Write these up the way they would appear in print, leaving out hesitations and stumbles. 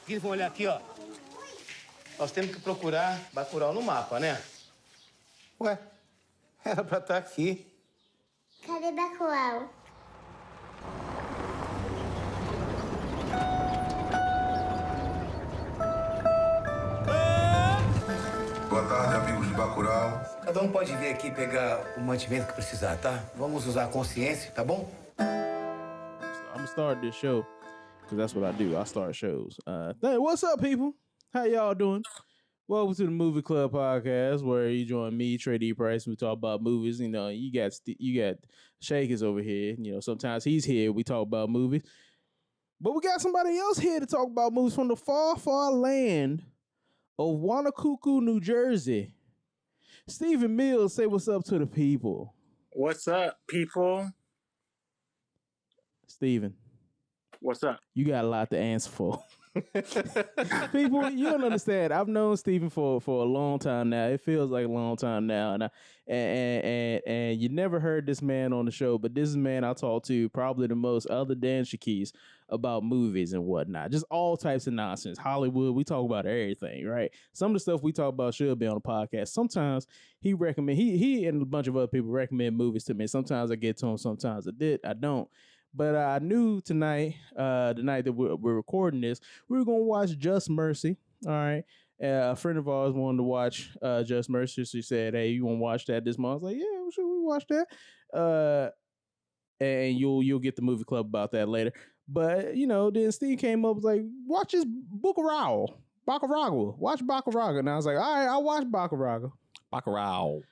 Eles vão olhar aqui, ó. Nós temos que procurar Bacurau no mapa, né? Ué, era pra estar aqui. Cadê Bacurau? Boa tarde, amigos de Bacurau. Cada um pode vir aqui e pegar o mantimento que precisar, tá? Vamos usar a consciência, tá bom? I'm gonna start this show because that's what I do. I start shows. What's up, people? How y'all doing? Welcome to the Movie Club podcast, where you join me, Trae D. Price, and we talk about movies. You know, you got Shakis over here. You know, sometimes he's here. We talk about movies, but we got somebody else here to talk about movies from the far, far land of Wannakuku, New Jersey. Stephen Mills, say what's up to the people. What's up, people? Stephen. What's up? You got a lot to answer for. People, you don't understand. I've known Stephen for a long time now. It feels like a long time now, and you never heard this man on the show, but this is a man I talk to probably the most, other than Shakis, about movies and whatnot. Just all types of nonsense. Hollywood, we talk about everything, right? Some of the stuff we talk about should be on the podcast. Sometimes he and a bunch of other people recommend movies to me. Sometimes I get to him, sometimes I don't. But I knew tonight, the night that we're recording this, we were going to watch Just Mercy. All right. A friend of ours wanted to watch Just Mercy. She said, hey, you want to watch that this month? I was like, yeah, should we watch that? And you'll get the movie club about that later. But, you know, then Steve came up, was like, watch this Bacurau. Watch Bacurau. And I was like, all right, I'll watch Bacurau. I'll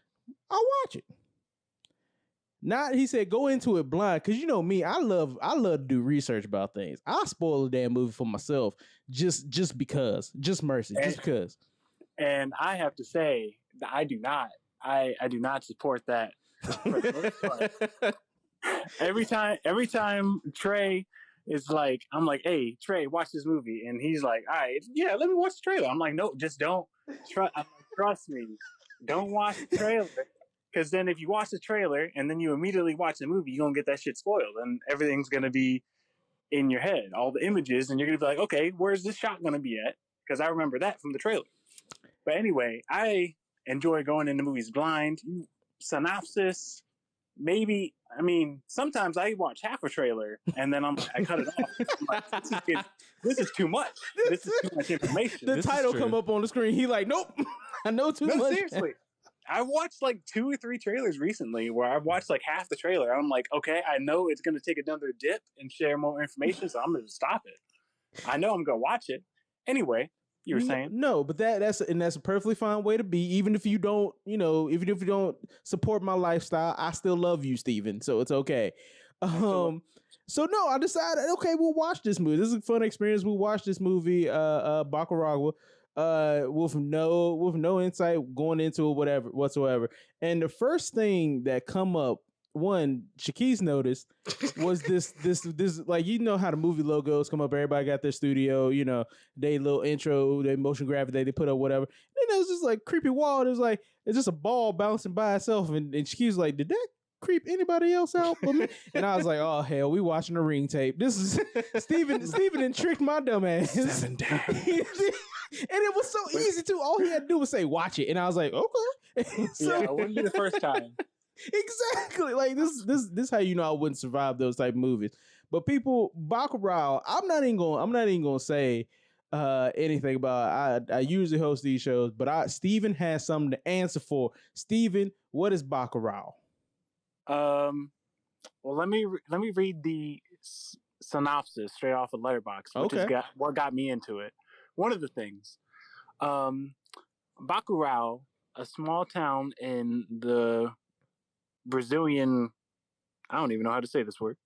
watch it. Not, he said, go into it blind, because you know me, I love to do research about things. I'll spoil a damn movie for myself just because. Just Mercy, just because. And I have to say that I do not support that. Every time Trae is like, I'm like, hey, Trae, watch this movie. And he's like, all right, yeah, let me watch the trailer. I'm like, no, just don't. Trust me. Don't watch the trailer. Because then if you watch the trailer and then you immediately watch the movie, you're going to get that shit spoiled. And everything's going to be in your head, all the images. And you're going to be like, okay, where's this shot going to be at? Because I remember that from the trailer. But anyway, I enjoy going into movies blind. Synopsis, maybe. I mean, sometimes I watch half a trailer and then I cut it off. I'm like, this is too much. This is too much information. The title come up on the screen. He like, nope, I know too much. Seriously. I watched like 2 or 3 trailers recently where I watched like half the trailer. I'm like, okay, I know it's going to take another dip and share more information, so I'm going to stop it. I know I'm going to watch it. Anyway, you were saying? No, but that's a perfectly fine way to be. Even if you don't, even if you don't support my lifestyle, I still love you, Steven. So it's okay. So no, I decided, okay, we'll watch this movie. This is a fun experience. We'll watch this movie, Bacurau. With no insight going into it, whatsoever. And the first thing that come up, one, Shakis noticed, was this like, you know how the movie logos come up, everybody got their studio, they little intro, they motion graphic they put up, whatever. And then it was just like creepy wall. It was like, it's just a ball bouncing by itself. And Shakis was like, did that creep anybody else out but me? And I was like, oh hell, we watching the Ring tape. This is Steven and tricked my dumb ass. 7 days. And it was so easy too. All he had to do was say, watch it. And I was like, okay. So, yeah, it wouldn't be the first time. Exactly. Like this how you know I wouldn't survive those type of movies. But people, Bacurau, I'm not even gonna say anything about I usually host these shows, but Steven has something to answer for. Steven, what is Bacurau? Well, let me read the synopsis straight off of Letterboxd, which is what got me into it. One of the things, Bacurau, a small town in the Brazilian, I don't even know how to say this word,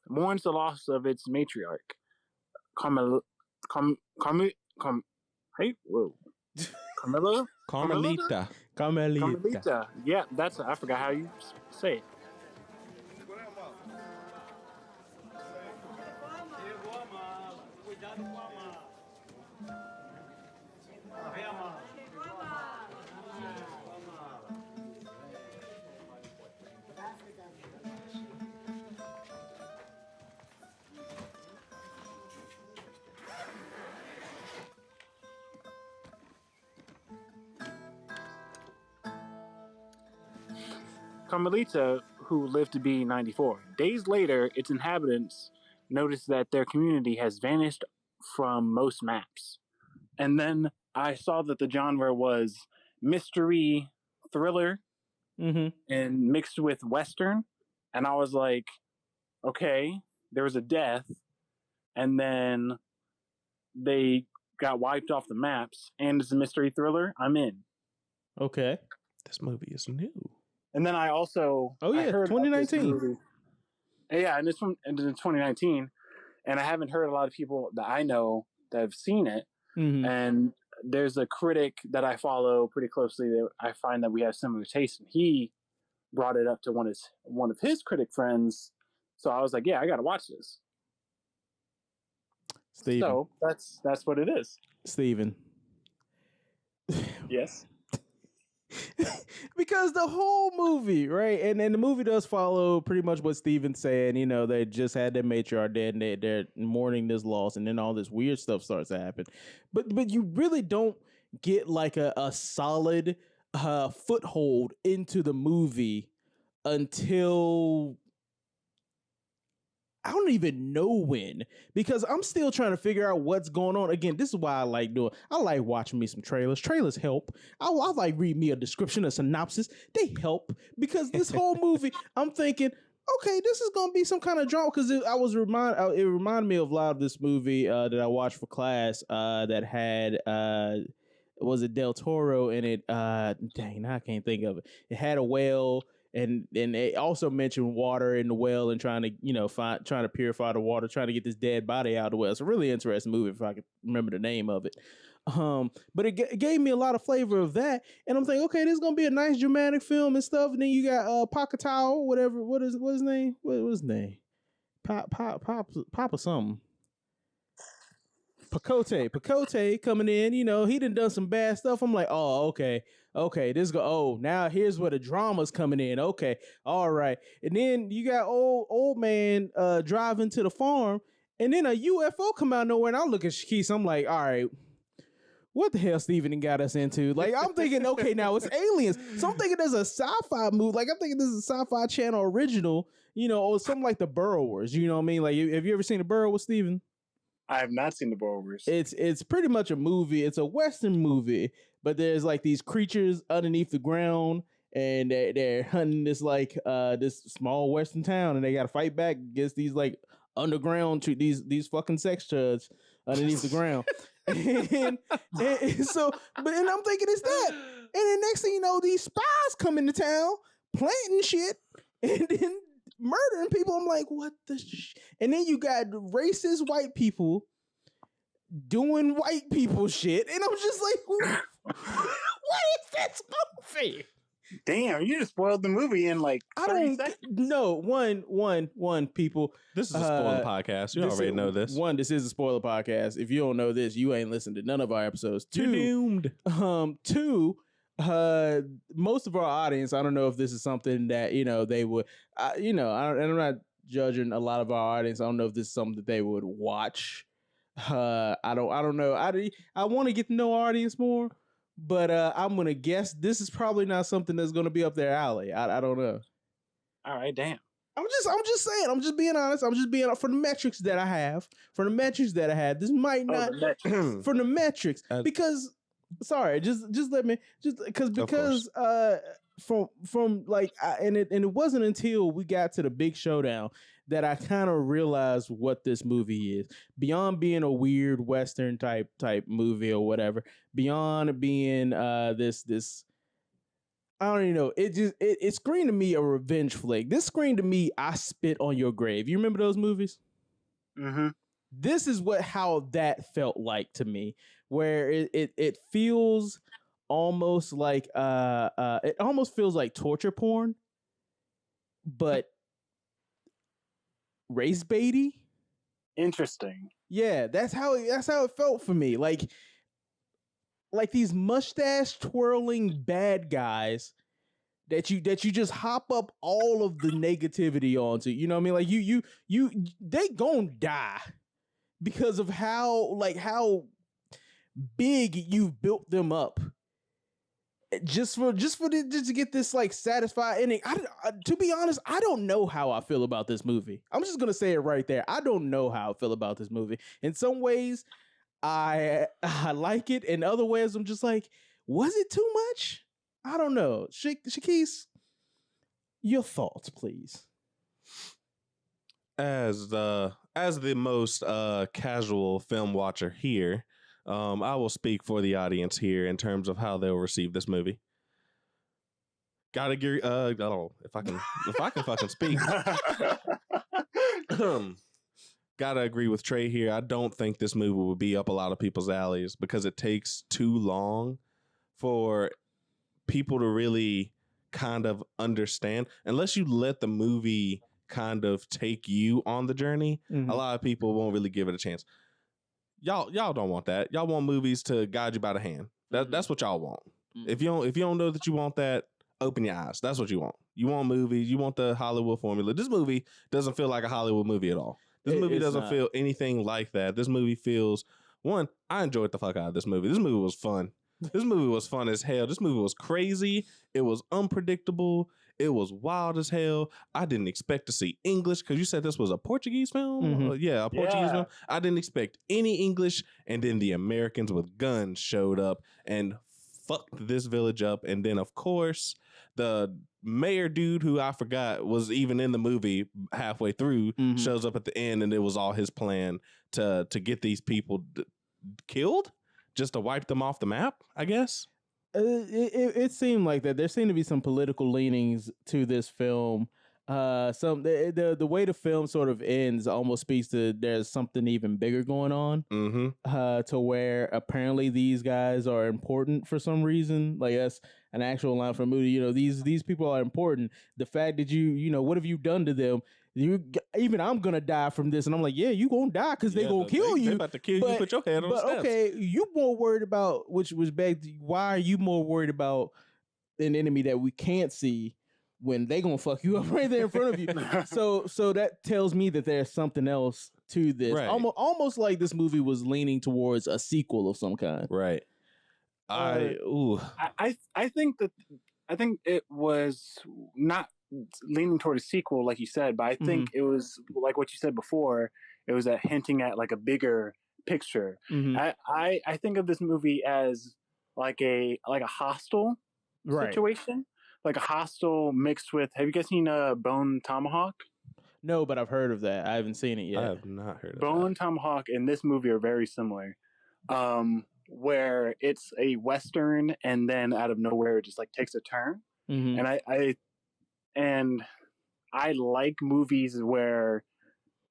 mourns the loss of its matriarch, Carmelita. Yeah, I forgot how you say it. Carmelita, who lived to be 94. Days later, its inhabitants noticed that their community has vanished from most maps. And then I saw that the genre was mystery thriller and mixed with Western. And I was like, okay, there was a death. And then they got wiped off the maps. And it's a mystery thriller. I'm in. Okay. This movie is new. And then I also... Oh, yeah, I heard 2019. Yeah, and it's from 2019. And I haven't heard a lot of people that I know that have seen it. And there's a critic that I follow pretty closely that I find that we have similar tastes. And he brought it up to one of his critic friends. So I was like, yeah, I got to watch this. Steven. So that's what it is. Steven. Yes. Because the whole movie, right? And the movie does follow pretty much what Steven's saying. You know, they just had their matriarch dead and they're mourning this loss, and then all this weird stuff starts to happen. But you really don't get like a solid foothold into the movie until I don't even know when, because I'm still trying to figure out what's going on. Again, this is why I like doing. I like watching me some trailers. Trailers help. I like reading me a description, a synopsis. They help, because this whole movie, I'm thinking, okay, this is gonna be some kind of drama. Because it reminded me of a lot of this movie that I watched for class that had was it Del Toro in it? Dang, now I can't think of it. It had a whale. And they also mentioned water in the well and trying to purify the water, trying to get this dead body out of the well. It's a really interesting movie if I could remember the name of it. But it gave me a lot of flavor of that, and I'm thinking, okay, this is gonna be a nice dramatic film and stuff. And then you got Pacurau, whatever. What's his name? What's his name? Papa something. Pacote coming in, you know, he done some bad stuff. I'm like, oh, okay, now here's where the drama's coming in. Okay, all right. And then you got old man driving to the farm, and then a UFO come out of nowhere, and I look at Shakis, I'm like, all right, what the hell Steven got us into? Like, I'm thinking, okay, now it's aliens. So I'm thinking there's a sci-fi movie. Like, I'm thinking this is a Sci-Fi Channel original, you know, or something like The Burrowers. You know what I mean? Like, have you ever seen The Burrowers, Steven? I have not seen The Burrowers. It's pretty much a movie. It's a Western movie, but there's like these creatures underneath the ground, and they're hunting this small Western town, and they got to fight back against these like underground these fucking sex chuds underneath the ground. and so, but and I'm thinking it's that, and then next thing you know, these spies come into town, planting shit, and then murdering people. I'm like, what the and then you got racist white people doing white people shit, and I'm just like, what is this movie? Damn, you just spoiled the movie in like 30 seconds. No, one people. This is a spoiler podcast. You already know this. One, this is a spoiler podcast. If you don't know this, you ain't listened to none of our episodes. You're doomed. Two, most of our audience, I don't know if this is something that, you know, they would, and I'm not judging a lot of our audience. I don't know if this is something that they would watch. I don't know. I want to get to know our audience more, but I'm gonna guess this is probably not something that's gonna be up their alley. I don't know. All right, damn. I'm just saying. I'm just being honest. I'm just being for the metrics that I have. For the metrics that I had, this might not for the metrics because. Sorry, just let me because from like it wasn't until we got to the big showdown that I kind of realized what this movie is. Beyond being a weird Western type movie or whatever, beyond being this I don't even know. It screamed to me a revenge flick. This screamed to me, I spit on your grave. You remember those movies? Mm-hmm. This is how that felt like to me, where it feels almost like it almost feels like torture porn, but race baity. Interesting. Yeah, that's how it felt for me. Like these mustache twirling bad guys that you just hop up all of the negativity onto. You know what I mean? Like you they gonna die because of how big you've built them up. just to get this like satisfied ending. To be honest, I don't know how I feel about this movie. I'm just gonna say it right there. I don't know how I feel about this movie. In some ways, I like it. In other ways, I'm just like, was it too much? I don't know. Shakis, your thoughts, please. As the most casual film watcher here, I will speak for the audience here in terms of how they'll receive this movie. Gotta agree. I don't know if I can fucking speak. Gotta agree with Trae here. I don't think this movie will be up a lot of people's alleys because it takes too long for people to really kind of understand. Unless you let the movie kind of take you on the journey, a lot of people won't really give it a chance. Y'all don't want that. Y'all want movies to guide you by the hand. That's what y'all want. If you don't know that you want that, open your eyes. That's what you want. You want movies. You want the Hollywood formula. This movie doesn't feel like a Hollywood movie at all. This movie doesn't feel anything like that. This movie feels, one, I enjoyed the fuck out of this movie. This movie was fun. This movie was fun as hell. This movie was crazy. It was unpredictable. It was wild as hell. I didn't expect to see English because you said this was a Portuguese film. A Portuguese film. I didn't expect any English. And then the Americans with guns showed up and fucked this village up. And then, of course, the mayor dude who I forgot was even in the movie halfway through shows up at the end, and it was all his plan to get these people killed just to wipe them off the map, I guess. It seemed like that. There seemed to be some political leanings to this film. The way the film sort of ends almost speaks to there's something even bigger going on. To where apparently these guys are important for some reason. Like that's an actual line from a movie. You know, these people are important. The fact that what have you done to them? I'm gonna die from this, and I'm like, yeah, you gonna die because they gonna kill you. They about to kill you. Put your head on the steps. Okay, you more worried about which was back. Why are you more worried about an enemy that we can't see when they gonna fuck you up right there in front of you? So that tells me that there's something else to this. Right. Almost like this movie was leaning towards a sequel of some kind. Right. I think it was not leaning toward a sequel, like you said, but I think it was like what you said before. It was hinting at like a bigger picture. I think of this movie as like a Hostel situation, like a Hostel mixed with. Have you guys seen Bone Tomahawk? No, but I've heard of that. I haven't seen it yet. I have not heard of Bone Tomahawk and this movie are very similar. Where it's a Western and then out of nowhere it just like takes a turn. And I like movies where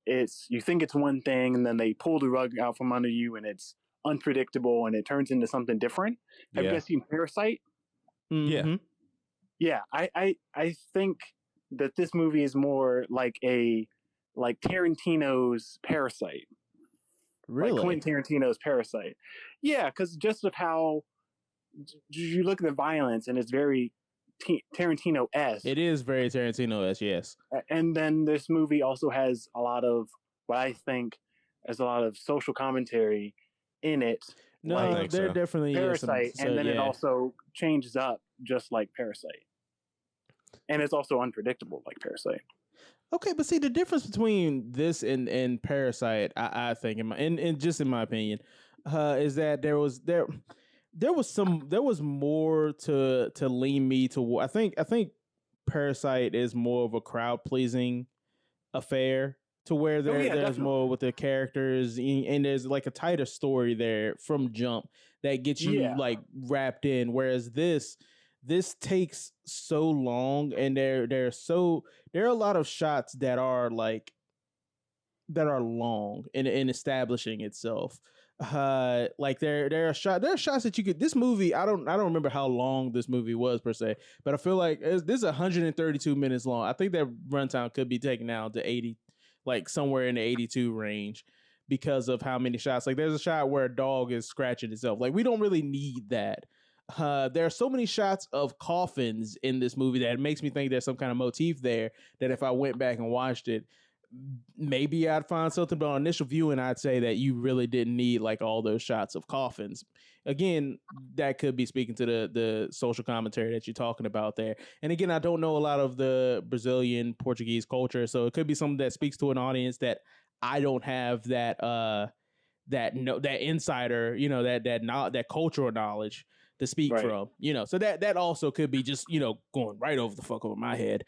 you think it's one thing and then they pull the rug out from under you and it's unpredictable and it turns into something different. Have you guys seen Parasite? Yeah. I think that this movie is more like Tarantino's Parasite. Really? Like Quentin Tarantino's Parasite. Yeah, because just of how you look at the violence and it's very Tarantino-esque. It is very Tarantino-esque, yes. And then this movie also has a lot of what I think is a lot of social commentary in it. No, like there definitely Parasite, is and then it also changes up just like Parasite. And it's also unpredictable like Parasite. Okay, but see the difference between this and Parasite, I think, in just in my opinion, is that there was more to lean me to. I think Parasite is more of a crowd pleasing affair to where there's definitely more with the characters and there's like a tighter story there from jump that gets you like wrapped in. Whereas this takes so long and there are a lot of shots that are long in establishing itself. Like there are shots that you could. This movie, I don't remember how long this movie was per se, but I feel like this is 132 minutes long. I think that runtime could be taken down to 80, like somewhere in the 82 range, because of how many shots. Like there's a shot where a dog is scratching itself. Like we don't really need that. There are so many shots of coffins in this movie that it makes me think there's some kind of motif there that if I went back and watched it, maybe I'd find something, but on initial viewing, I'd say that you really didn't need like all those shots of coffins. Again, that could be speaking to the social commentary that you're talking about there. And again, I don't know a lot of the Brazilian Portuguese culture, so it could be something that speaks to an audience that I don't have that insider, that cultural knowledge to speak from, so that also could be just, going right over the fuck over my head,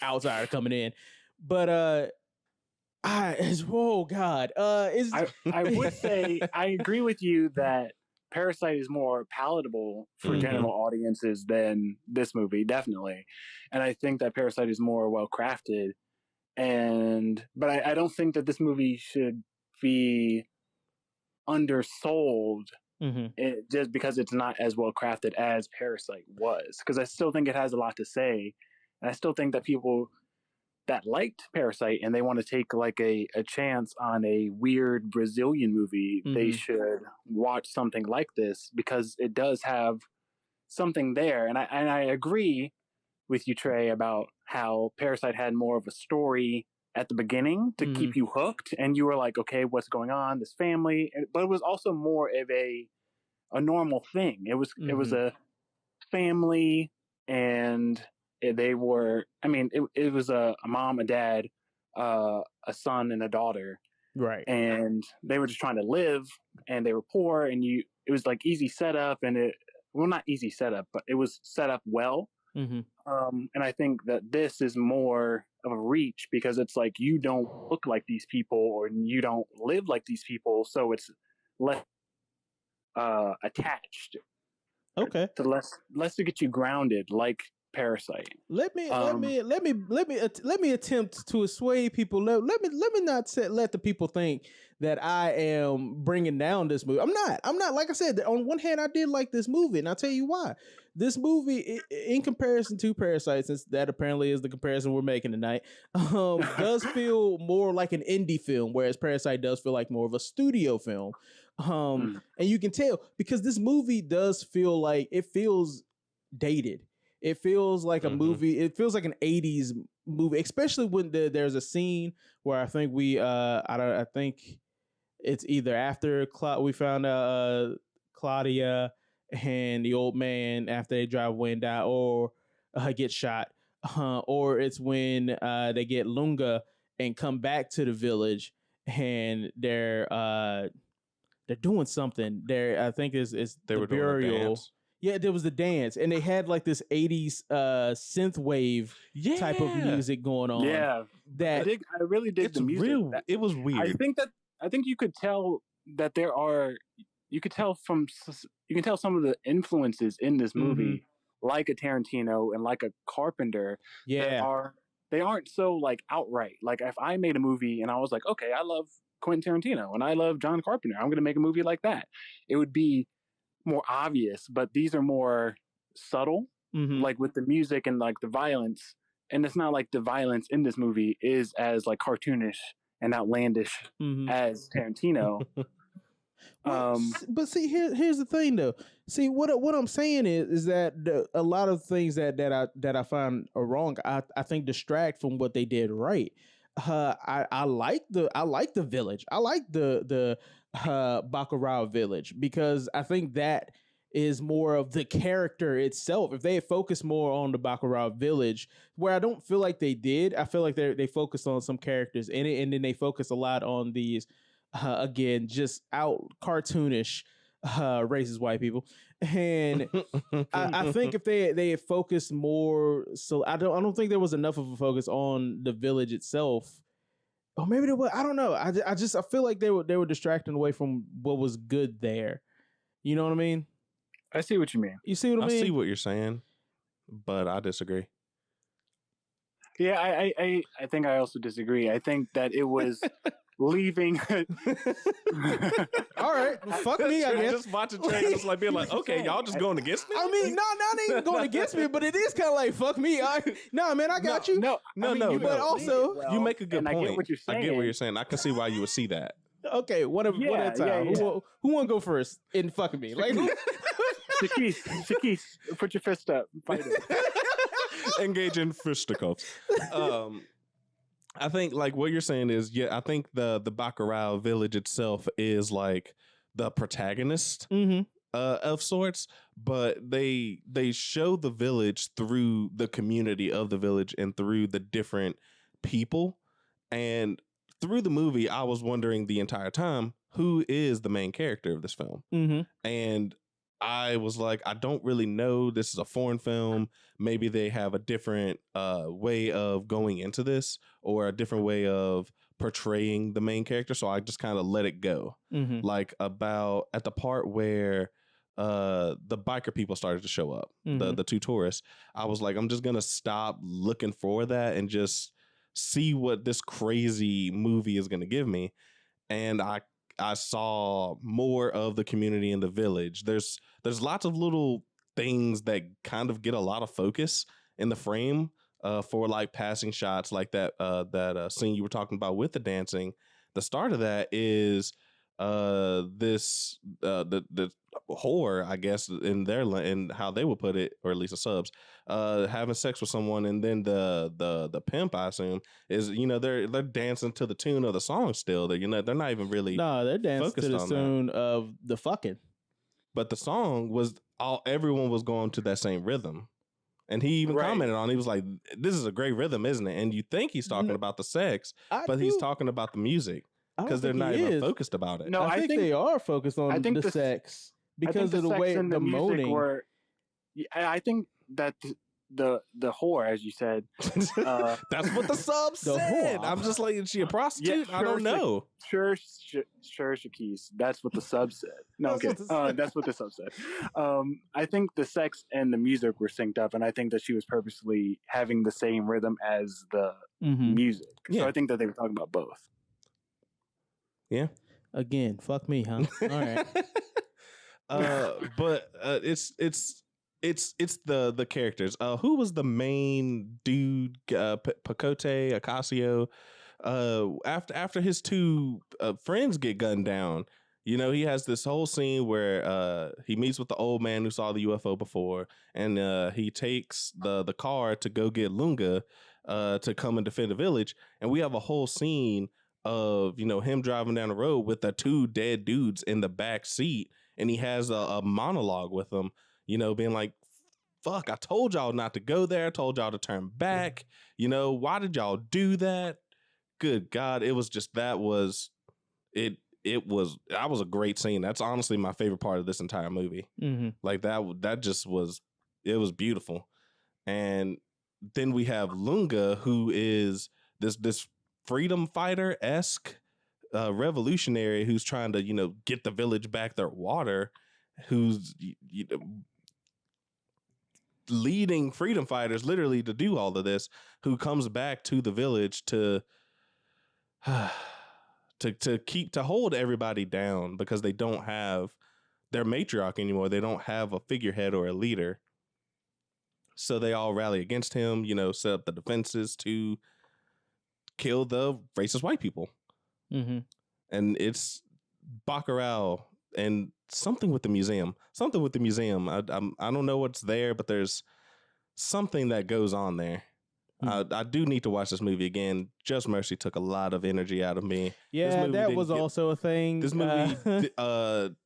outsider coming in. But I would say I agree with you that Parasite is more palatable for general audiences than this movie, definitely. And I think that Parasite is more well crafted. But I don't think that this movie should be undersold just because it's not as well crafted as Parasite was. Because I still think it has a lot to say. And I still think that people that liked Parasite and they want to take like a chance on a weird Brazilian movie, they should watch something like this because it does have something there. And I agree with you, Trae, about how Parasite had more of a story at the beginning to keep you hooked, and you were like, okay, what's going on? This family, but it was also more of a normal thing. It was a family, and they were. I mean, it was a mom, a dad, a son, and a daughter, right? And they were just trying to live, and they were poor, and it was like easy setup, and not easy setup, but it was set up well. And I think that this is more of a reach because it's like you don't look like these people or you don't live like these people, so it's less attached. Okay, to less to get you grounded, like Parasite. Let me attempt to assuade people. Let me not let the people think that I am bringing down this movie. I'm not. Like I said, on one hand, I did like this movie, and I'll tell you why. This movie, in comparison to Parasite, since that apparently is the comparison we're making tonight, does feel more like an indie film, whereas Parasite does feel like more of a studio film. And you can tell because this movie does feel like it feels dated. It feels like a movie. It feels like an 80s movie, especially when there's a scene where I think I think it's either after we found out Claudia and the old man after they drive away and die or get shot, or it's when they get Lunga and come back to the village and they're doing something. I think is they the burial. Yeah, there was the dance, and they had like this 80s synth wave type of music going on. Yeah, I really dig the music. It was weird. I think you could tell that you can tell some of the influences in this movie, like a Tarantino and like a Carpenter. Yeah, they aren't so like outright. Like if I made a movie and I was like, okay, I love Quentin Tarantino and I love John Carpenter, I'm going to make a movie like that. It would be more obvious, but these are more subtle, like with the music and like the violence. And it's not like the violence in this movie is as like cartoonish and outlandish as Tarantino. But see, here's the thing, though. See, what I'm saying is that a lot of things that I find are wrong, I think distract from what they did right. I like the village. I like the Bacurau village because I think that is more of the character itself. If they had focused more on the Bacurau village, where I don't feel like they did, I feel like they focused on some characters in it, and then they focus a lot on these again just out cartoonish racist white people. And I think if they had focused more, so I don't think there was enough of a focus on the village itself. Or maybe there was. I don't know. I feel like they were distracting away from what was good there. You know what I mean? I see what you mean. You see what I mean? I see what you're saying, but I disagree. Yeah, I think I also disagree. I think that it was leaving. All right, fuck me. I guess just watching Trae, just like being like, okay, y'all just going against me. I mean, not even going against me, but it is kind of like fuck me. Man, I got you. No. But also, you make a good point. I get what you're saying. I get what you're saying. I can see why you would see that. Okay, one at a time. Yeah. Who want to go first in fucking me? Like, Shakis, put your fist up. Fight it. Engage in fisticuffs. I think like what you're saying is, I think the Bacurau village itself is like the protagonist of sorts, but they show the village through the community of the village and through the different people. And through the movie, I was wondering the entire time, who is the main character of this film? And I was like, I don't really know. This is a foreign film. Maybe they have a different way of going into this, or a different way of portraying the main character. So I just kind of let it go. Like about at the part where the biker people started to show up, the two tourists, I was like, I'm just gonna stop looking for that and just see what this crazy movie is gonna give me. And I saw more of the community in the village. There's lots of little things that kind of get a lot of focus in the frame for like passing shots, like that scene you were talking about with the dancing. The start of that is this the whore, I guess, in how they would put it, or at least the subs, having sex with someone, and then the pimp, I assume, is, they're dancing to the tune of the song still. They're not even really they're dancing to the tune of the fucking. But the song was everyone was going to that same rhythm. And he even commented on it. He was like, this is a great rhythm, isn't it? And you think he's talking about the sex, but he's talking about the music, because they're not even focused about it. No, I think they are focused on the sex, because of the way the moaning. I think that the whore, as you said, that's what the sub said. I'm just like, is she a prostitute? I don't know. Sure, Shakis. That's what the sub said. No, okay. That's what the sub said. I think the sex and the music were synced up, and I think that she was purposely having the same rhythm as the music. So I think that they were talking about both. Yeah. Again, fuck me, huh? All right. But it's the characters. Who was the main dude? Pacote, Ocasio. After his two friends get gunned down, he has this whole scene where he meets with the old man who saw the UFO before, and he takes the car to go get Lunga to come and defend the village, and we have a whole scene of him driving down the road with the two dead dudes in the back seat, and he has a monologue with them, being like, fuck, I told y'all not to go there. I told y'all to turn back. Why did y'all do that? Good God. It was just, that was a great scene. That's honestly my favorite part of this entire movie. Like that just was, it was beautiful. And then we have Lunga, who is this freedom fighter-esque revolutionary who's trying to, get the village back their water, who's leading freedom fighters literally to do all of this, who comes back to the village to hold everybody down, because they don't have their matriarch anymore. They don't have a figurehead or a leader. So they all rally against him, set up the defenses to kill the racist white people. And it's Bacurau and something with the museum. I don't know what's there, but there's something that goes on there. I do need to watch this movie again. Just Mercy took a lot of energy out of me. Yeah, that was also a thing. This movie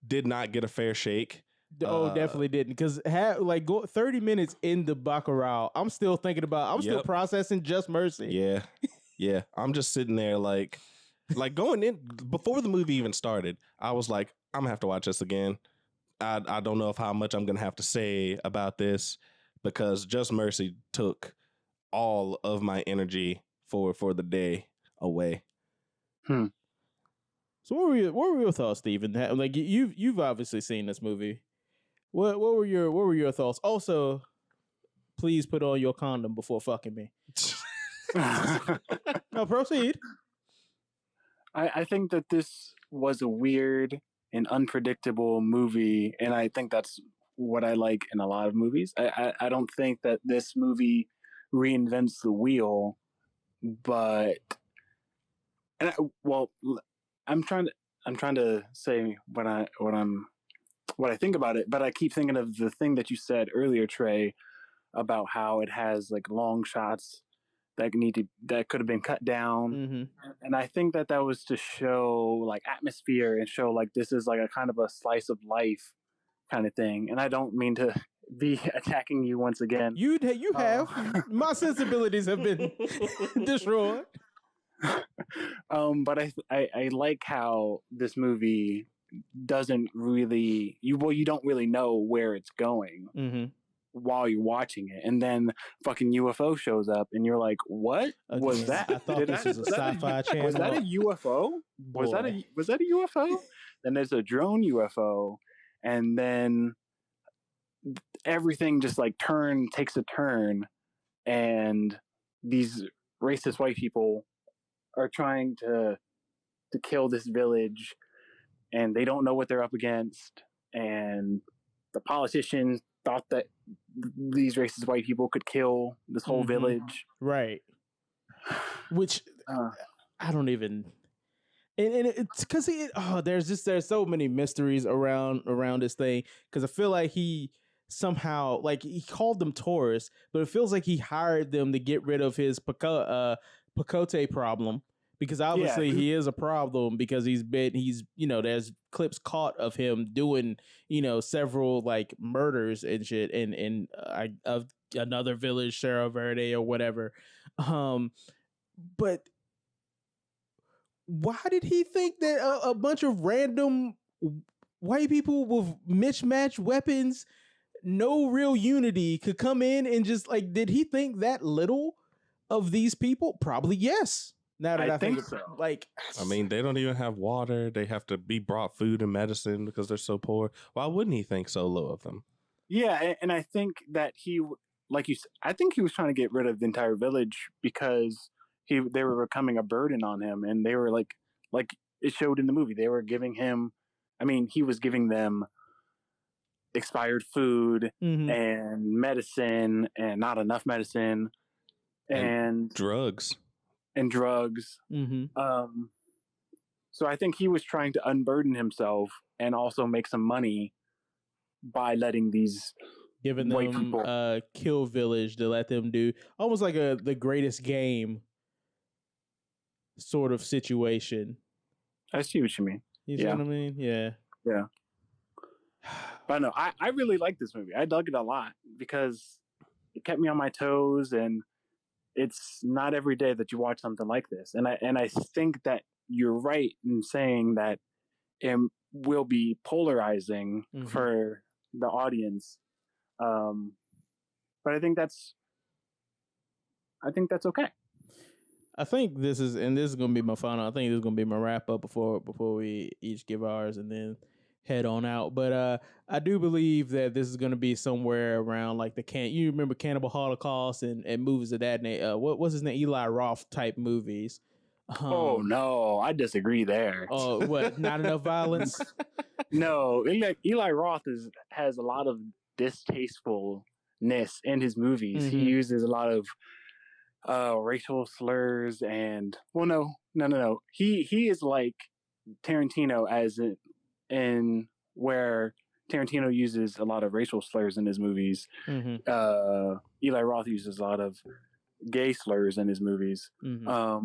did not get a fair shake. Definitely didn't. Because 30 minutes into Bacurau, I'm still thinking about, still processing Just Mercy. Yeah. I'm just sitting there like going in, before the movie even started, I was like, I'm gonna have to watch this again. I don't know how much I'm gonna have to say about this, because Just Mercy took all of my energy for the day away. So what were your thoughts, Stephen? Like you've obviously seen this movie. What were your thoughts? Also, please put on your condom before fucking me. No, proceed. I think that this was a weird and unpredictable movie, and I think that's what I like in a lot of movies. I don't think that this movie reinvents the wheel, but I'm trying to say what I think about it, but I keep thinking of the thing that you said earlier, Trae, about how it has like long shots that could have been cut down. Mm-hmm. And I think that was to show like atmosphere and show like this is like a kind of a slice of life kind of thing. And I don't mean to be attacking you once again. You have my sensibilities have been destroyed. But I like how this movie doesn't really you don't really know where it's going while you're watching it, and then fucking UFO shows up, and you're like, "What was that?" I thought this was a sci-fi channel. Was that a UFO? Was that a UFO? Then there's a drone UFO, and then everything just like takes a turn, and these racist white people are trying to kill this village, and they don't know what they're up against, and the politicians thought that these racist white people could kill this whole village, right? Which I don't even, and it's because there's so many mysteries around this thing, because I feel like he somehow, like, he called them tourists, but it feels like he hired them to get rid of his Pacote problem, because obviously he is a problem, because he's there's clips caught of him doing several like murders and shit in of another village, Cerro Verde or whatever. But why did he think that a bunch of random white people with mismatched weapons, no real unity, could come in and just like, did he think that little of these people? Probably yes. Now that I think so. Like, I mean, they don't even have water. They have to be brought food and medicine because they're so poor. Why wouldn't he think so low of them? Yeah, and I think that I think he was trying to get rid of the entire village because they were becoming a burden on him, and they were like it showed in the movie. They were giving him, he was giving them expired food and medicine, and not enough medicine, and drugs. So I think he was trying to unburden himself and also make some money by letting these giving white them people kill village to let them do almost like the greatest game sort of situation. I see what you mean. You see what I mean? Yeah. Yeah. But no, I really like this movie. I dug it a lot because it kept me on my toes, and it's not every day that you watch something like this. And I think that you're right in saying that it will be polarizing for the audience. But I think that's okay. I think this is going to be my final. I think this is going to be my wrap up before we each give ours and then head on out. But I do believe that this is going to be somewhere around like you remember Cannibal Holocaust and movies of that name. What's his name? Eli Roth type movies. Oh no, I disagree there. Oh, what? Not enough violence? No, Eli Roth has a lot of distastefulness in his movies. He uses a lot of racial slurs and no. He is like Tarantino in where Tarantino uses a lot of racial slurs in his movies. Eli Roth uses a lot of gay slurs in his movies. I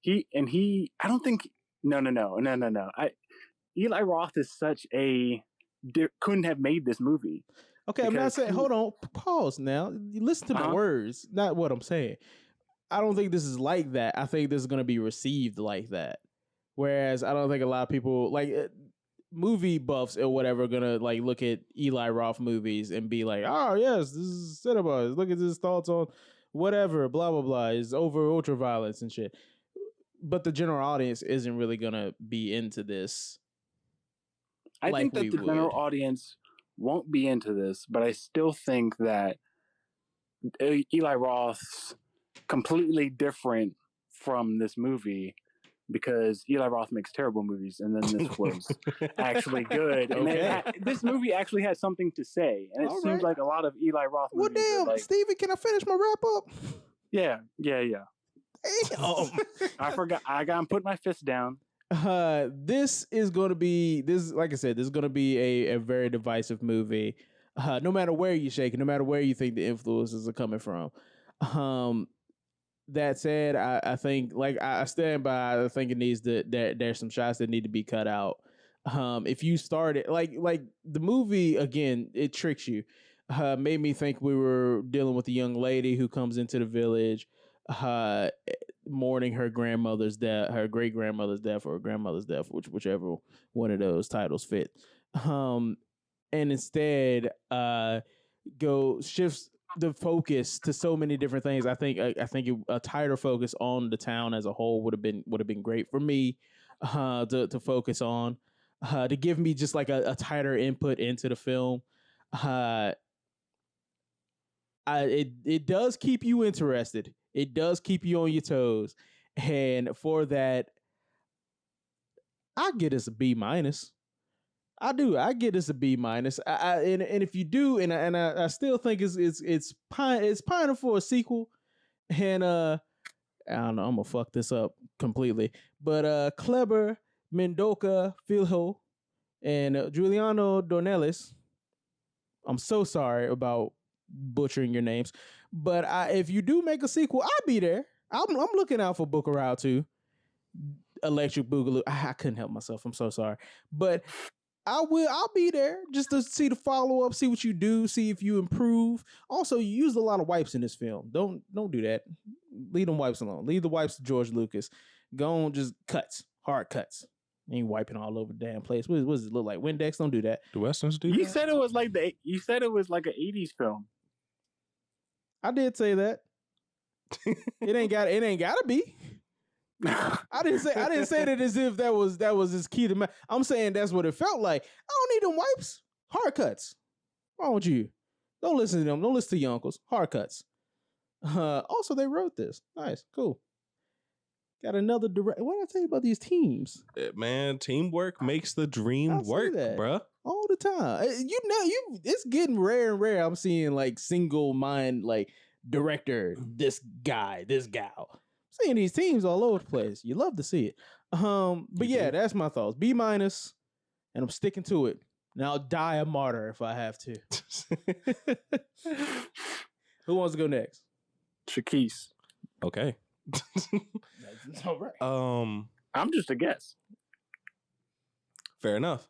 don't think no. Eli Roth is such couldn't have made this movie. Okay, I'm not saying. Hold on, pause now. You listen to my words, not what I'm saying. I don't think this is like that. I think this is going to be received like that. Whereas I don't think a lot of people like movie buffs or whatever are gonna like look at Eli Roth movies and be like, "Oh yes, this is cinema. Look at his thoughts on whatever, blah blah blah. Is over ultra violence and shit." But the general audience isn't really gonna be into this. I think that the general audience won't be into this, but I still think that Eli Roth's completely different from this movie because Eli Roth makes terrible movies, and then this was actually good. Okay. And this movie actually had something to say, and it seems like a lot of Eli Roth movies. Well, damn, Steven, can I finish my wrap up? Yeah. Damn. I forgot. I'm putting my fist down. This is going to be like I said, this is going to be a very divisive movie. No matter where you shake it, no matter where you think the influences are coming from. that said, I think like I stand by. I think it needs there's some shots that need to be cut out. If you started like the movie again, it tricks you. Made me think we were dealing with a young lady who comes into the village, mourning her grandmother's death, her great grandmother's death, or her grandmother's death, whichever one of those titles fit. And instead, go shifts the focus to so many different things. I think a tighter focus on the town as a whole would have been great for me to focus on, to give me just like a tighter input into the film. It does keep you interested. It does keep you on your toes, and for that, I get us a B minus. I do. I get us a B minus. And if you do, and I still think it's pining for a sequel. And I don't know. I'm gonna fuck this up completely. But Kleber Mendoca Filho and Giuliano Dornelis. I'm so sorry about butchering your names, but if you do make a sequel, I'll be there. I'm looking out for Bacurau too. Electric Boogaloo. I couldn't help myself. I'm so sorry, but I'll be there just to see the follow up, see what you do, see if you improve. Also, you used a lot of wipes in this film. Don't do that. Leave them wipes alone. Leave the wipes to George Lucas. Go on, just cuts, hard cuts. You ain't wiping all over the damn place. What does it look like? Windex? Don't do that. Do Westerns do You that? said it was like you said it was like an 80s film. I did say that. It ain't gotta be. I didn't say that as if that was his key to I'm saying that's what it felt like. I don't need them wipes. Hard cuts. Why don't you? Don't listen to them. Don't listen to your uncles. Hard cuts. Also, they wrote this. Nice. Cool. Got another direct. What did I tell you about these teams? Man, teamwork makes the dream work, bruh. All the time. It's getting rare and rare. I'm seeing like single mind, like director, this guy, this gal. Seeing these teams all over the place. You love to see it. But yeah, that's my thoughts. B minus, and I'm sticking to it. And I'll die a martyr if I have to. Who wants to go next? Shakis. Okay. That's all right. I'm just a guess. Fair enough.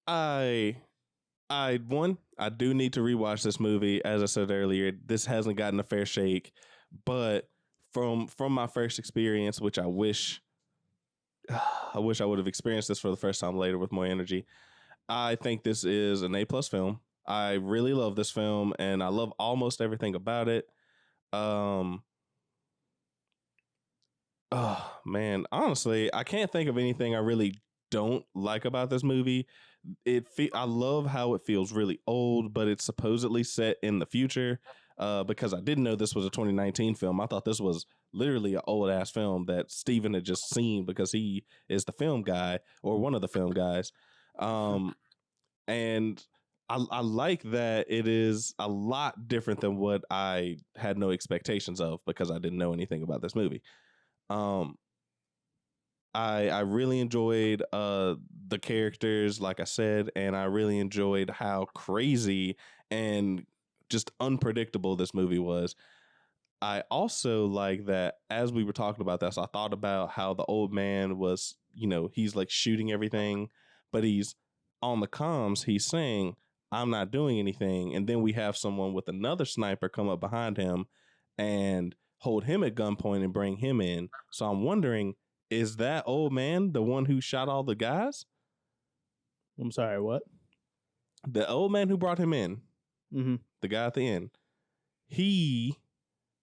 I do need to rewatch this movie. As I said earlier, this hasn't gotten a fair shake, but from my first experience, which I wish I would have experienced this for the first time later with more energy. I think this is an A+ film. I really love this film, and I love almost everything about it. Oh man, honestly, I can't think of anything I really don't like about this movie. I love how it feels really old, but it's supposedly set in the future. Because I didn't know this was a 2019 film. I thought this was literally an old ass film that Steven had just seen because he is the film guy or one of the film guys. And I like that it is a lot different than what I had no expectations of because I didn't know anything about this movie. I really enjoyed the characters, like I said, and I really enjoyed how crazy and just unpredictable this movie was. I also like that as we were talking about this, I thought about how the old man was, he's like shooting everything, but he's on the comms, he's saying, I'm not doing anything. And then we have someone with another sniper come up behind him and hold him at gunpoint and bring him in. So I'm wondering, is that old man the one who shot all the guys? I'm sorry, what? The old man who brought him in. Mm-hmm. The guy at the end, he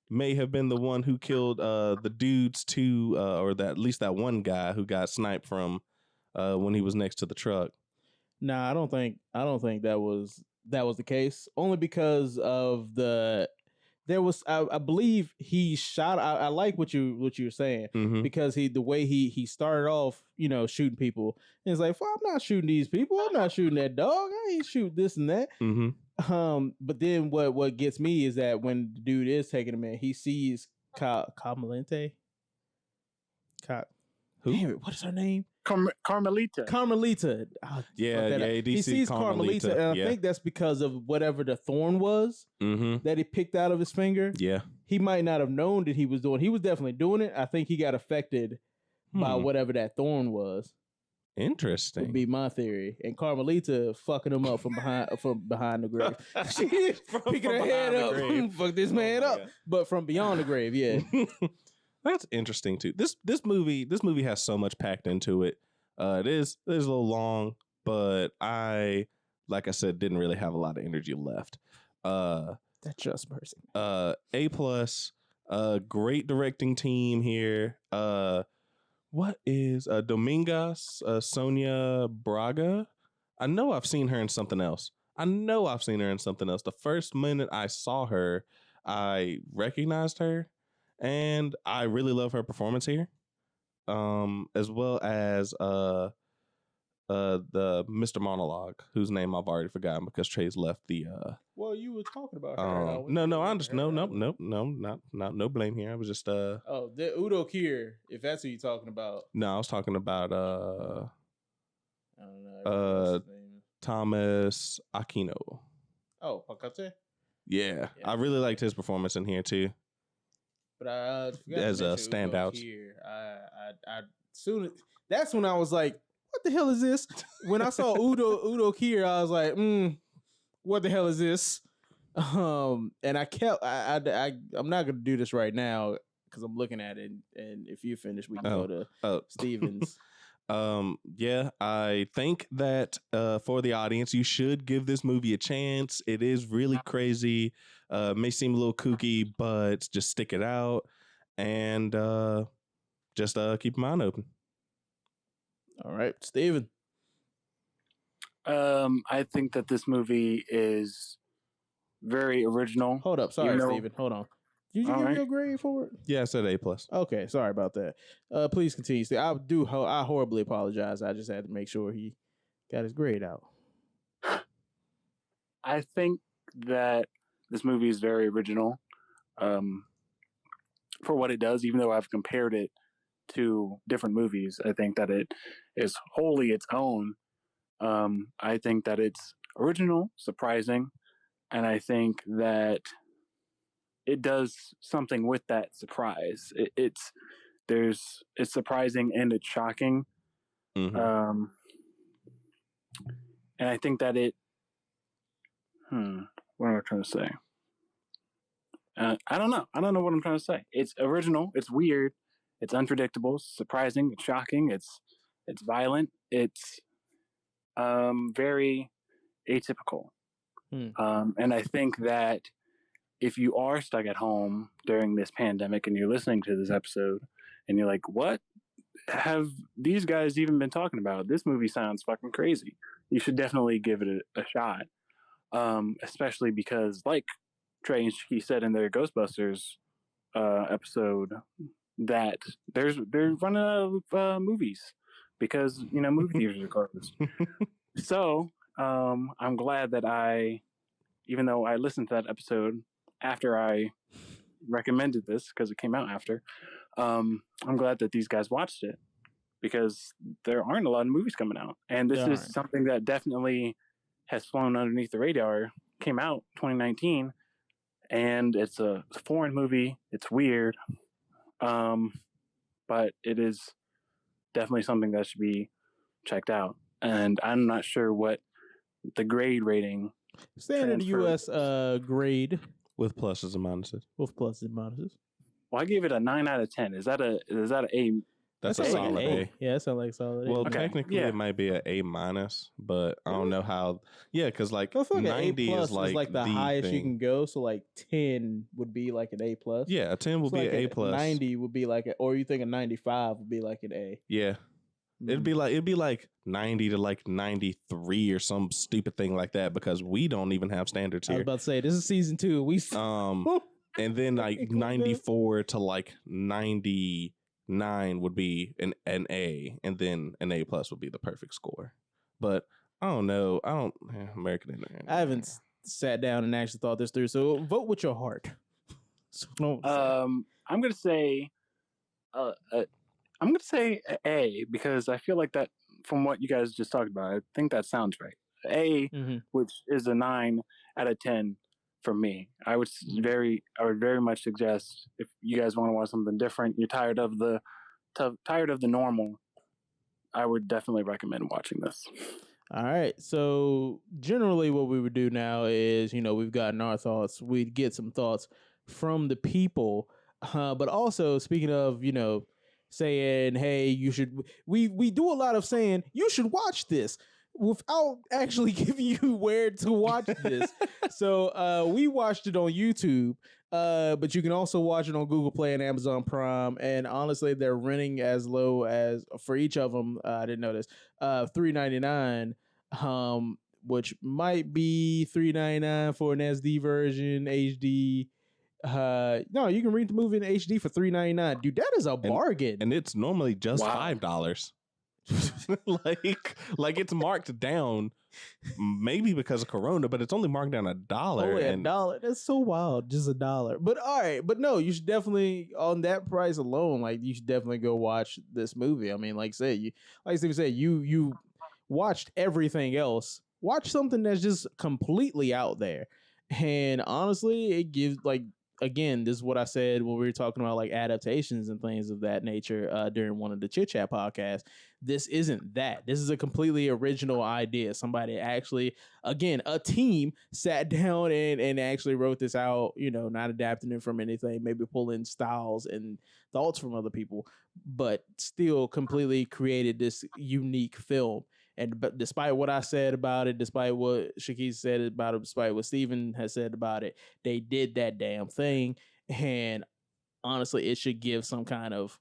may have been the one who killed the dudes too, or at least that one guy who got sniped from when he was next to the truck. Nah, I don't think that was the case. Only because of there was I believe he shot. I like what you were saying, mm-hmm. because the way he started off, shooting people. And it's like, well, I'm not shooting these people. I'm not shooting that dog. I ain't shooting this and that. Mm-hmm. But then what gets me is that when the dude is taking him in, he sees Camalente. Who? Damn it, what is her name? Carmelita. Carmelita. Oh, Yeah, fuck that up. yeah, He DC sees Carmelita, and I yeah. think that's because of whatever the thorn was Mm-hmm. that he picked out of his finger. Yeah. He might not have known that he was doing. He was definitely doing it. I think he got affected by whatever that thorn was. Interesting. Would be my theory. And Carmelita fucking him up from behind the grave. She is picking her head up. Fuck this man up. God. But from beyond the grave, yeah. That's interesting too. This movie has so much packed into it. It is a little long, but like I said, didn't really have a lot of energy left. That's just mercy. A+, great directing team here. What is Domingas, Sonia Braga? I know I've seen her in something else. The first minute I saw her, I recognized her, and I really love her performance here. As well as the Mr. Monologue, whose name I've already forgotten because Trey's left the Well, you were talking about her. No, I understand. No, no blame here. I was just Oh, the Udo Kier, if that's who you're talking about. No, I was talking about I don't know. Thomas Aquino. Oh, Pacate? Yeah, I really liked his performance in here too. But I forgot as a standout. That's when I was like, what the hell is this? When I saw Udo Kier, I was like, what the hell is this? And I kept I'm not gonna do this right now because I'm looking at it, and if you finish, we can go to Stevens. Yeah, I think that for the audience, you should give this movie a chance. It is really crazy. May seem a little kooky, but just stick it out and just keep your mind open. All right, Steven. I think that this movie is very original. Hold up, sorry, Steven. Hold on. Did you give me a grade for it? Yeah, I said A+. Okay, sorry about that. Please continue. I horribly apologize. I just had to make sure he got his grade out. I think that this movie is very original for what it does, even though I've compared it to different movies. I think that it is wholly its own. I think that it's original, surprising, and I think that it does something with that surprise. It's surprising and it's shocking. Mm-hmm. And I think that what am I trying to say? I don't know what I'm trying to say. It's original. It's weird. It's unpredictable. It's surprising. It's shocking. It's violent. It's very atypical. And I think that if you are stuck at home during this pandemic and you're listening to this episode and you're like, what have these guys even been talking about? This movie sounds fucking crazy. You should definitely give it a shot. Especially because, like Trae and Shakis said in their Ghostbusters episode, that they're running out of movies because, movie theaters are closed. So I'm glad that even though I listened to that episode after I recommended this because it came out after, I'm glad that these guys watched it because there aren't a lot of movies coming out. And this is something that definitely has flown underneath the radar. Came out 2019 and it's a foreign movie. It's weird. But it is definitely something that should be checked out. And I'm not sure what the grade rating. Standard U.S. grade. With pluses and minuses. Well, I gave it a 9 out of 10. Is that a A? That's a solid A. Yeah, that sounds like solid A. Well, technically it might be an A-, but I don't know how. Yeah, because like 90 A+ is like the highest you can go. So like 10 would be like an A+. Yeah, a 10 would be an A+. 90 would be like or you think a 95 would be like an A. Yeah. It'd be like 90 to like 93 or some stupid thing like that because we don't even have standards here. I was about to say this is season 2. We and then like 94 to like 99 would be an A, and then an A+ would be the perfect score. But I don't know. American Internet. I haven't sat down and actually thought this through. So vote with your heart. I'm gonna say I'm gonna say A because I feel like that from what you guys just talked about, I think that sounds right. A, which is a 9 out of 10 for me. I would very much suggest if you guys want to watch something different, you're tired of the normal, I would definitely recommend watching this. All right. So generally what we would do now is, we've gotten our thoughts. We'd get some thoughts from the people. But also speaking of, saying, hey, you should, we do a lot of saying, you should watch this without actually giving you where to watch this. So we watched it on YouTube. But you can also watch it on Google Play and Amazon Prime. And honestly, they're renting as low as, for each of them, I didn't know this, $3.99, which might be $3.99 for an SD version, HD. No, you can read the movie in HD for $3.99. Dude, that is a bargain. And it's normally just $5. like it's marked down, maybe because of Corona, but it's only marked down $1. Oh, $1. That's so wild. Just $1. But all right, but no, you should definitely, on that price alone, like you should definitely go watch this movie. I mean, like Steven said, you watched everything else. Watch something that's just completely out there. And honestly, it gives again, this is what I said when we were talking about like adaptations and things of that nature during one of the Chit Chat podcasts. This isn't that. This is a completely original idea. Somebody actually, again, a team sat down and actually wrote this out, not adapting it from anything, maybe pulling styles and thoughts from other people, but still completely created this unique film. And but despite what I said about it, despite what Shakis said about it, despite what Steven has said about it, they did that damn thing. And honestly, it should give some kind of,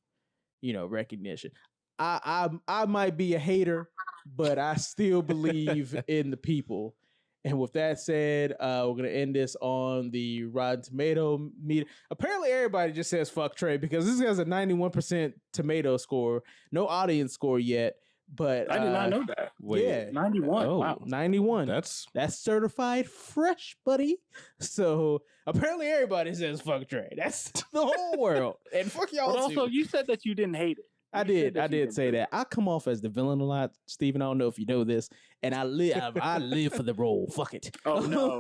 recognition. I might be a hater, but I still believe in the people. And with that said, we're going to end this on the Rotten Tomato meter. Apparently, everybody just says fuck Trae because this has a 91% tomato score. No audience score yet. But I did not know that. Wait, yeah, 91. Oh, Wow. 91. That's certified fresh, buddy. So apparently everybody says fuck Trae. That's the whole world. And fuck y'all But also, too. you said that you didn't hate it. I did say that. I come off as the villain a lot, Steven. I don't know if you know this, and I live for the role. Fuck it. Oh no.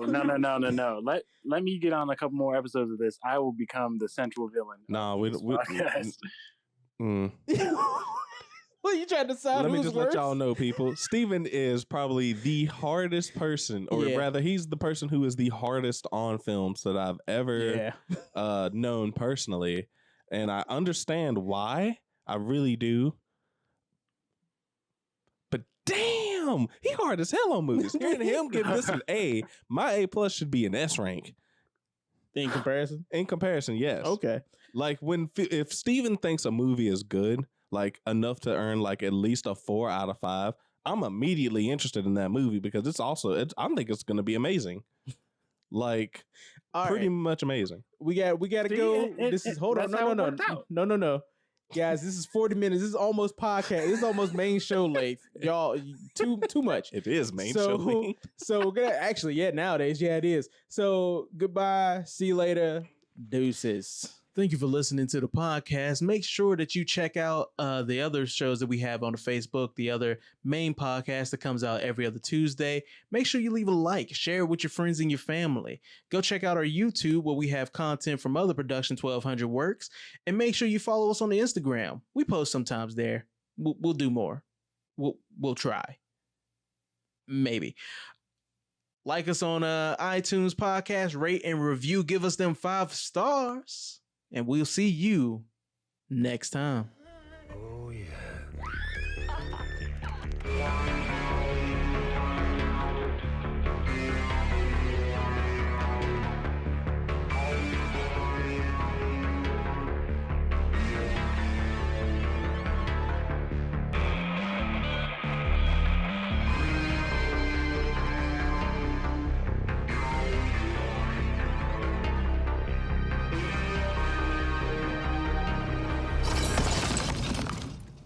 Let me get on a couple more episodes of this. I will become the central villain. no, we Podcast. Well, you trying to decide Let me who's just worse? let y'all know, people. Steven is probably the hardest person, or rather, he's the person who is the hardest on films that I've ever known personally. And I understand why. I really do. But damn, he hard as hell on movies. Hearing him give this an A, my A plus should be an S rank. In comparison? In comparison, yes. Okay. Like if Steven thinks a movie is good, like enough to earn like at least a 4 out of 5, I'm immediately interested in that movie because I think it's going to be amazing. Like pretty much amazing. We got to go. Hold on. No. Guys, this is 40 minutes. This is almost podcast. This is almost main show length. Y'all, too much. It is main show length. So we're gonna actually, nowadays, it is. So goodbye. See you later. Deuces. Thank you for listening to the podcast. Make sure that you check out the other shows that we have on the Facebook, the other main podcast that comes out every other Tuesday. Make sure you leave a like, share it with your friends and your family. Go check out our YouTube where we have content from other Production 1200 works. And make sure you follow us on the Instagram. We post sometimes there. We'll do more. We'll try. Maybe. Like us on iTunes podcast, rate and review. Give us them 5 stars. And we'll see you next time. Oh, yeah.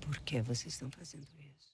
Por que vocês estão fazendo isso?